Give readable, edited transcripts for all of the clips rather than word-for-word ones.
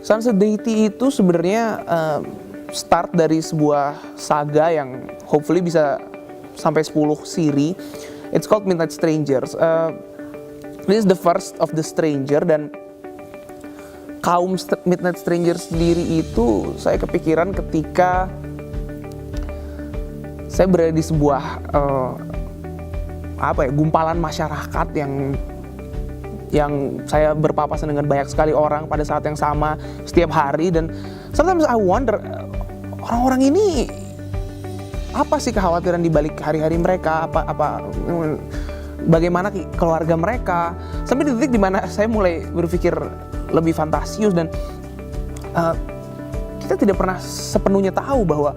Sunset Deity itu sebenarnya start dari sebuah saga yang hopefully bisa sampai 10 seri. It's called Midnight Strangers. This is the first of the stranger, dan kaum Midnight Strangers sendiri itu saya kepikiran ketika saya berada di sebuah gumpalan masyarakat yang saya berpapasan dengan banyak sekali orang pada saat yang sama setiap hari, dan sometimes I wonder orang-orang ini apa sih kekhawatiran di balik hari-hari mereka, bagaimana keluarga mereka, sampai di titik dimana saya mulai berpikir lebih fantasius, dan kita tidak pernah sepenuhnya tahu bahwa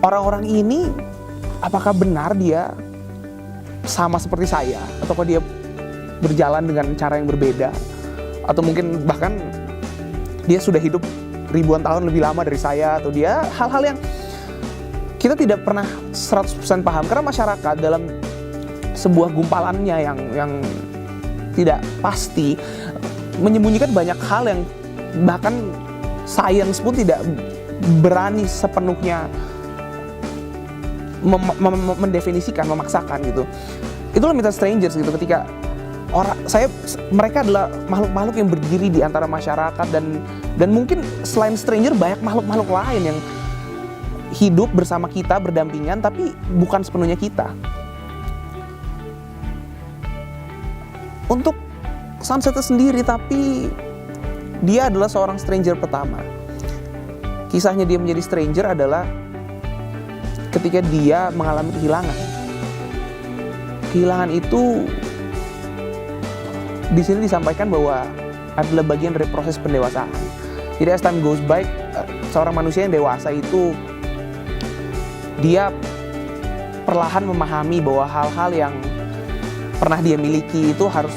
orang-orang ini apakah benar dia sama seperti saya, ataukah dia berjalan dengan cara yang berbeda, atau mungkin bahkan dia sudah hidup ribuan tahun lebih lama dari saya, atau dia hal-hal yang kita tidak pernah 100% paham, karena masyarakat dalam sebuah gumpalannya yang tidak pasti menyembunyikan banyak hal yang bahkan sains pun tidak berani sepenuhnya mendefinisikan, memaksakan gitu. Itulah Midnight Strangers gitu, ketika mereka adalah makhluk-makhluk yang berdiri di antara masyarakat, dan mungkin selain stranger banyak makhluk-makhluk lain yang hidup bersama kita, berdampingan, tapi bukan sepenuhnya kita. Untuk Sunset sendiri, tapi dia adalah seorang stranger pertama. Kisahnya dia menjadi stranger adalah ketika dia mengalami kehilangan. Kehilangan itu di sini disampaikan bahwa adalah bagian dari proses pendewasaan. Jadi as time goes by, seorang manusia yang dewasa itu dia perlahan memahami bahwa hal-hal yang pernah dia miliki itu harus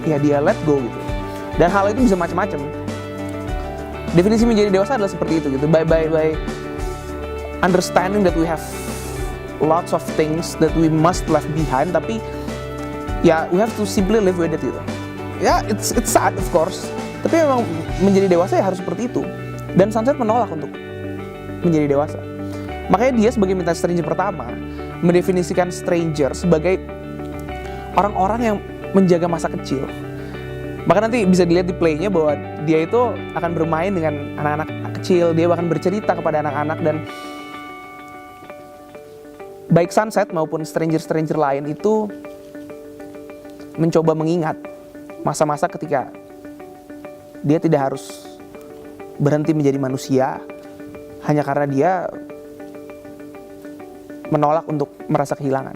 dia let go gitu. Dan hal itu bisa macam-macam. Definisi menjadi dewasa adalah seperti itu gitu. By understanding that we have lots of things that we must left behind, tapi we have to simply live with it gitu. It's sad of course, tapi memang menjadi dewasa harus seperti itu. Dan Sunset menolak untuk menjadi dewasa. Makanya dia sebagai Midnight Stranger pertama mendefinisikan stranger sebagai orang-orang yang menjaga masa kecil. Bahkan nanti bisa dilihat di playnya bahwa dia itu akan bermain dengan anak-anak kecil, dia bahkan bercerita kepada anak-anak, dan baik Sunset maupun stranger-stranger lain itu mencoba mengingat masa-masa ketika dia tidak harus berhenti menjadi manusia hanya karena dia menolak untuk merasa kehilangan.